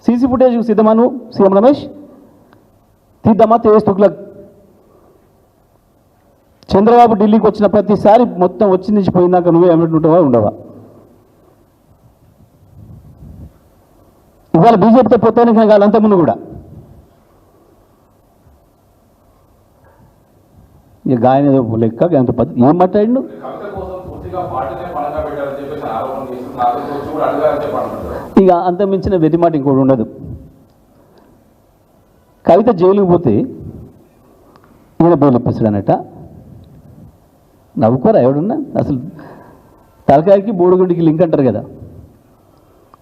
CC footage సిద్ధమాను CM Ramesh తీద్దామా తేజ్ తుగ్లక్ చంద్రబాబు ఢిల్లీకి వచ్చిన ప్రతిసారి మొత్తం వచ్చి నుంచి పోయిందాక నువ్వే ఏమంటుంటావా ఉండవా? ఇవాళ బీజేపీతో పోతానికి కాదు అంతకుముందు కూడా ఇక గాయన ఏదో లెక్క ఎంత పద్ధతి ఏం మాట్లాడిండు? ఇక అంత మించిన వెతి మాట ఇంకోటి ఉండదు. కవిత జైలుకి పోతే ఈయన బెయిల్ ఇప్పిస్తాడనట. నవ్వుకోరా ఎవడున్నా? అసలు తలకాయకి బోడిగుండికి లింక్ అంటారు కదా.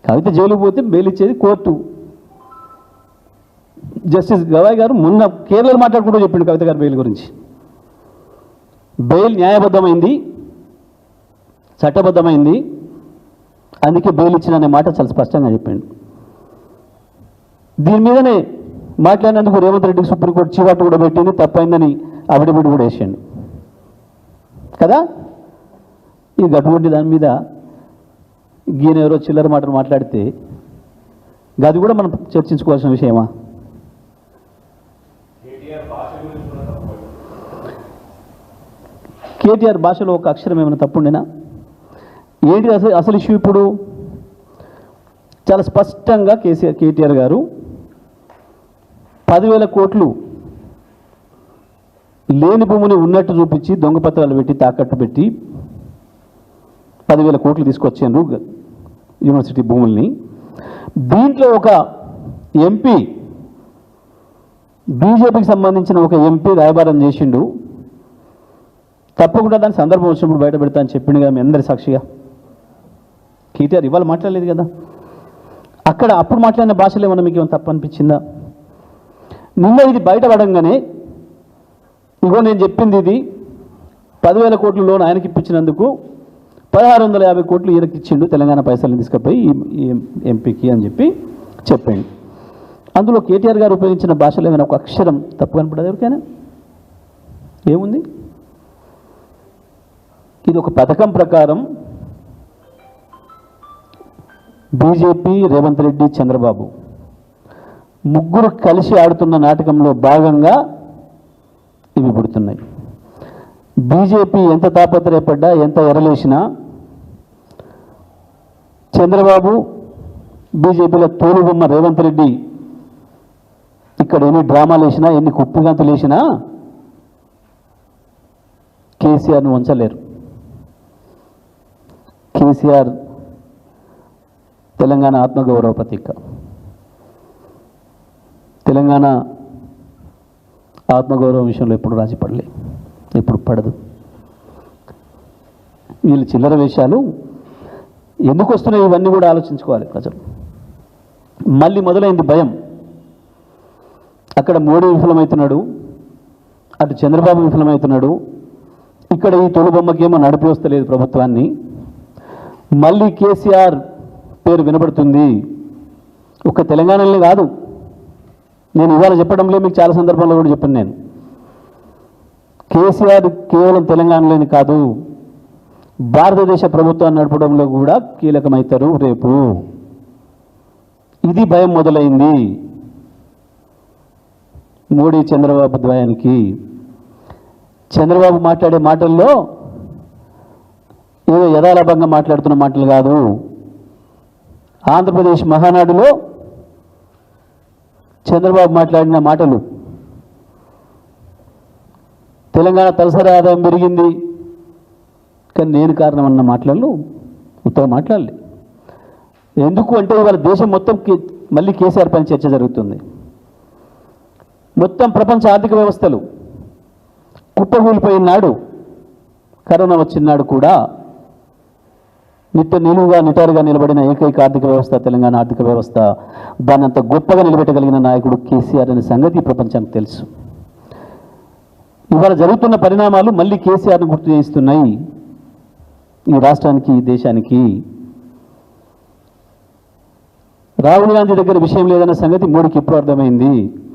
కవిత జైలుకి పోతే బెయిల్ ఇచ్చేది కోర్టు. జస్టిస్ గవాయ్ గారు మొన్న కేరళలో మాట్లాడుకుంటూ చెప్పిండు కవిత గారు బెయిల్ గురించి. బెయిల్ న్యాయబద్ధమైంది, చట్టబద్ధమైంది, అందుకే బెయిల్ ఇచ్చిన అనే మాట చాలా స్పష్టంగా చెప్పిండు. దీని మీదనే మాట్లాడినందుకు రేవంత్ రెడ్డికి సుప్రీంకోర్టు చీవాటు కూడా పెట్టింది, తప్పైందని అఫిడవిట్ కూడా వేసాడు కదా. ఈ అటువంటి దాని మీద ఈయన ఎవరో చిల్లర మాటలు మాట్లాడితే అది కూడా మనం చర్చించుకోవాల్సిన విషయమా? కేటీఆర్ భాషలో ఒక అక్షరం ఏమైనా తప్పుండేనా? ఏంటి అసలు ఇష్యూ? ఇప్పుడు చాలా స్పష్టంగా కేటీఆర్ గారు 10,000 కోట్లు లేని భూమిని ఉన్నట్టు చూపించి దొంగ పత్రాలు పెట్టి తాకట్టు పెట్టి 10,000 కోట్లు తీసుకొచ్చారు యూనివర్సిటీ భూముల్ని. దీంట్లో ఒక ఎంపీ, బీజేపీకి సంబంధించిన ఒక ఎంపీ రాయబారం చేసిండు. తప్పకుండా దాని సందర్భం వచ్చినప్పుడు బయట పెడతా అని చెప్పిండు కదా మీ అందరి సాక్షిగా. కేటీఆర్ ఇవాళ మాట్లాడలేదు కదా. అక్కడ అప్పుడు మాట్లాడిన భాషలో ఏమన్నా మీకు ఏమైనా తప్పు అనిపించిందా? నిన్న ఇది బయటపడంగానే ఇగో నేను చెప్పింది ఇది 10,000 కోట్ల లోన్ ఆయనకి ఇప్పించినందుకు 1,650 కోట్లు ఈయనకి ఇచ్చిండు తెలంగాణ పైసల్ని తీసుకుపోయి ఈ ఎంపీకి అని చెప్పి చెప్పండి. అందులో కేటీఆర్ గారు ఉపయోగించిన భాషలో ఏమైనా ఒక అక్షరం తప్పు కనపడదు ఎవరికైనా? ఏముంది? ఇది ఒక పథకం ప్రకారం బీజేపీ, రేవంత్ రెడ్డి, చంద్రబాబు ముగ్గురు కలిసి ఆడుతున్న నాటకంలో భాగంగా ఇవి పుడుతున్నాయి. బీజేపీ ఎంత తాపత్రయపడ్డా, ఎంత ఎరలేసినా చంద్రబాబు, బీజేపీలో తోలుబొమ్మ రేవంత్ రెడ్డి ఇక్కడ ఎన్ని డ్రామాలు వేసినా, ఎన్ని కుప్పిగంతులు వేసినా కేసీఆర్ను ఉంచలేరు. కేసీఆర్ తెలంగాణ ఆత్మగౌరవ ప్రతీక. తెలంగాణ ఆత్మగౌరవం విషయంలో ఎప్పుడు రాజీ పడలే, ఎప్పుడు పడదు. వీళ్ళు చిల్లర వేషాలు ఎందుకు వస్తున్నాయి ఇవన్నీ కూడా ఆలోచించుకోవాలి ప్రజలు. మళ్ళీ మొదలైంది భయం. అక్కడ మోడీ విఫలమవుతున్నాడు, అటు చంద్రబాబు విఫలమవుతున్నాడు, ఇక్కడ ఈ తొలిబొమ్మకేమో నడిపి వస్తలేదు ప్రభుత్వాన్ని. మళ్ళీ కేసీఆర్ పేరు వినబడుతుంది. ఒక్క తెలంగాణలో కాదు, నేను ఇవాళ చెప్పడంలో మీకు చాలా సందర్భాల్లో కూడా చెప్పాను. నేను కేసీఆర్ కేవలం తెలంగాణలోని కాదు, భారతదేశ ప్రభుత్వాన్ని నడపడంలో కూడా కీలకమవుతారు రేపు. ఇది భయం మొదలైంది మోడీ చంద్రబాబు ద్వయానికి. చంద్రబాబు మాట్లాడే మాటల్లో ఏదో యథాలాభంగా మాట్లాడుతున్న మాటలు కాదు. ఆంధ్రప్రదేశ్ మహానాడులో చంద్రబాబు మాట్లాడిన మాటలు, తెలంగాణ తలసరి ఆదాయం పెరిగింది కానీ నేను కారణం అన్న మాటలు ఉత్తగా మాట్లాడలే. ఎందుకు అంటే ఇవాళ దేశం మొత్తం మళ్ళీ కేసీఆర్ పైన చర్చ జరుగుతుంది. మొత్తం ప్రపంచ ఆర్థిక వ్యవస్థలు కుప్పకూలిపోయిన నాడు, కరోనా వచ్చినాడు కూడా నిటారుగా నిలబడిన ఏకైక ఆర్థిక వ్యవస్థ తెలంగాణ ఆర్థిక వ్యవస్థ. దాన్ని అంత గొప్పగా నిలబెట్టగలిగిన నాయకుడు కేసీఆర్ అనే సంగతి ప్రపంచానికి తెలుసు. ఇవాళ జరుగుతున్న పరిణామాలు మళ్ళీ కేసీఆర్ను గుర్తు చేస్తున్నాయి ఈ రాష్ట్రానికి, ఈ దేశానికి. రాహుల్ గాంధీ దగ్గర విషయం లేదన్న సంగతి మోడీకి ఎప్పుడు అర్థమైంది.